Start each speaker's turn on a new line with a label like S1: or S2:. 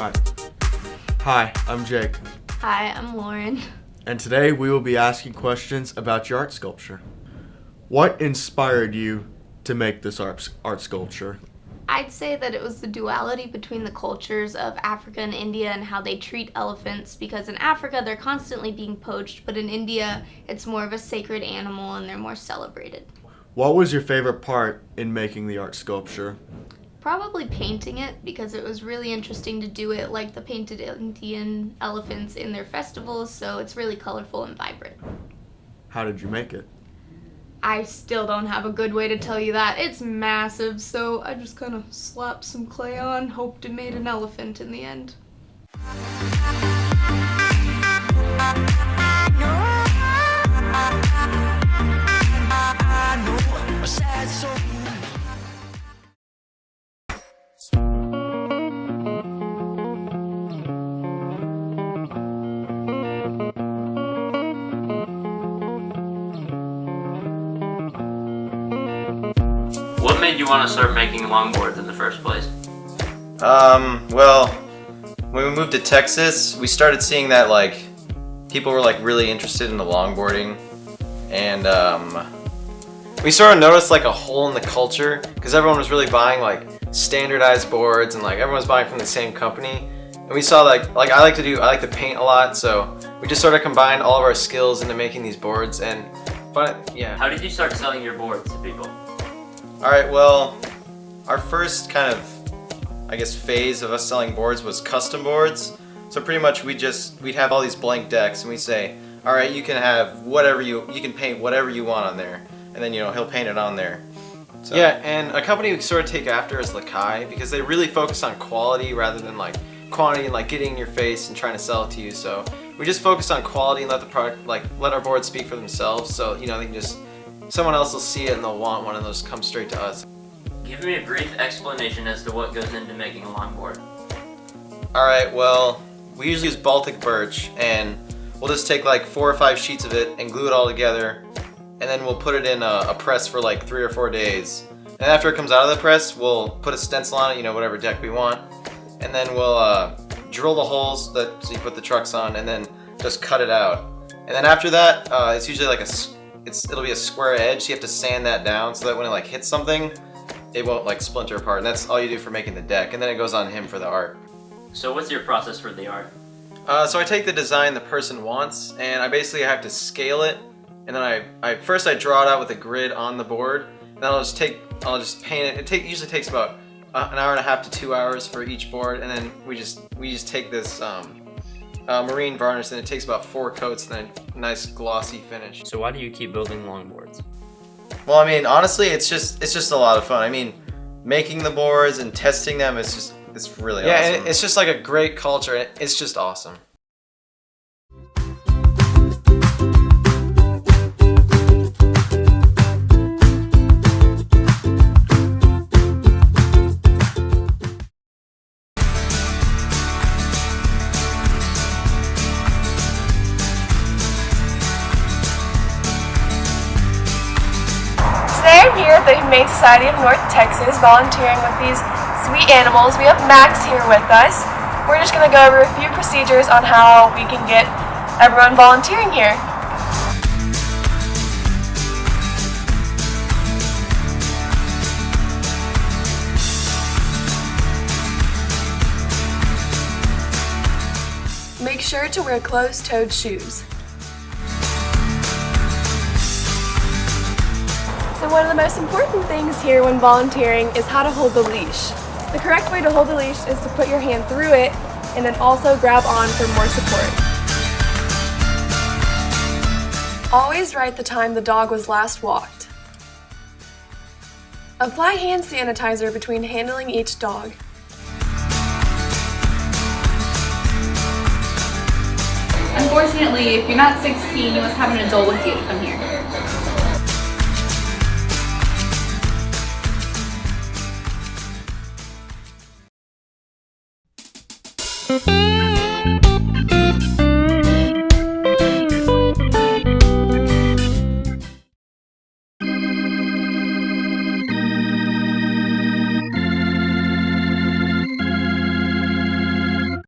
S1: Alright. Hi, I'm Jake.
S2: Hi, I'm Lauren.
S1: And today we will be asking questions about your art sculpture. What inspired you to make this art sculpture?
S2: I'd say that it was the duality between the cultures of Africa and India and how they treat elephants, because in Africa they're constantly being poached, but in India it's more of a sacred animal and they're more celebrated.
S1: What was your favorite part in making the art sculpture?
S2: Probably painting it, because it was really interesting to do it like the painted Indian elephants in their festivals, so it's really colorful and vibrant.
S1: How did you make it?
S2: I still don't have a good way to tell you that. It's massive, so I just kind of slapped some clay on, hoped it made an elephant in the end.
S3: What made you want to start making longboards in the first place?
S4: Well, when we moved to Texas, we started seeing that people were really interested in the longboarding, and we sort of noticed a hole in the culture because everyone was really buying standardized boards and everyone was buying from the same company. And we saw I like to paint a lot, so we just sort of combined all of our skills into making these boards and yeah.
S3: How did you start selling your boards to people?
S4: Alright, well, our first kind of, phase of us selling boards was custom boards. So pretty much we'd have all these blank decks and we'd say, alright, you can have whatever you can paint whatever you want on there. And then, he'll paint it on there. So. Yeah, and a company we sort of take after is Lakai, because they really focus on quality rather than quantity and getting in your face and trying to sell it to you. So we just focus on quality and let the product, let our boards speak for themselves. So, they can just, someone else will see it and they'll want one and they'll just come straight to us.
S3: Give me a brief explanation as to what goes into making a longboard.
S4: Alright, well, we usually use Baltic birch, and we'll just take 4 or 5 sheets of it and glue it all together, and then we'll put it in a press for 3 or 4 days. And after it comes out of the press, we'll put a stencil on it, whatever deck we want, and then we'll drill the holes so you put the trucks on, and then just cut it out. And then after that, it's usually it'll be a square edge, so you have to sand that down so that when it hits something, it won't splinter apart. And that's all you do for making the deck, and then it goes on him for the art.
S3: So what's your process for the art?
S4: So I take the design the person wants, and I basically have to scale it, and then I first draw it out with a grid on the board, and then I'll just paint it. It usually takes about an hour and a half to 2 hours for each board, and then we just take this marine varnish, and it takes about 4 coats, and then a nice glossy finish.
S3: So why do you keep building longboards?
S4: Well, honestly, it's just a lot of fun. Making the boards and testing them, it's really awesome. Yeah, it's just a great culture. It's just awesome.
S5: Today I'm here at the Humane Society of North Texas volunteering with these sweet animals. We have Max here with us. We're just going to go over a few procedures on how we can get everyone volunteering here. Make sure to wear closed-toed shoes. So one of the most important things here when volunteering is how to hold the leash. The correct way to hold the leash is to put your hand through it and then also grab on for more support. Always write the time the dog was last walked. Apply hand sanitizer between handling each dog.
S6: Unfortunately, if you're not 16, you must have an adult with you to come here.
S5: Thank you.